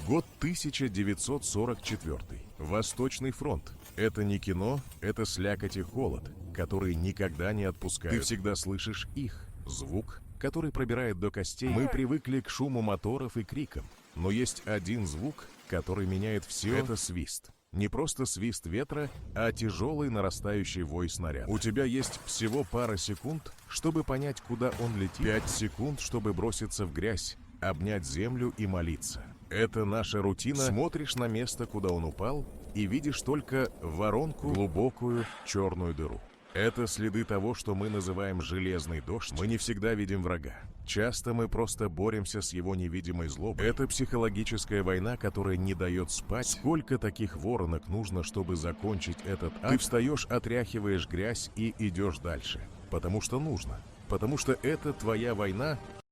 Год 1944. Восточный фронт. Это не кино, это слякоть и холод, которые никогда не отпускают. Ты всегда слышишь их. Звук, который пробирает до костей. Мы привыкли к шуму моторов и крикам. Но есть один звук, который меняет все. Это свист. Не просто свист ветра, а тяжелый нарастающий вой снаряда. У тебя есть всего пара секунд, чтобы понять, куда он летит. 5 секунд, чтобы броситься в грязь, обнять землю и молиться. Это наша рутина. Смотришь на место, куда он упал, и видишь только воронку, глубокую черную дыру. Это следы того, что мы называем железный дождь. Мы не всегда видим врага. Часто мы просто боремся с его невидимой злобой. Это психологическая война, которая не дает спать. Сколько таких воронок нужно, чтобы закончить этот ад? Ты встаешь, отряхиваешь грязь и идешь дальше. Потому что нужно. Потому что это твоя война,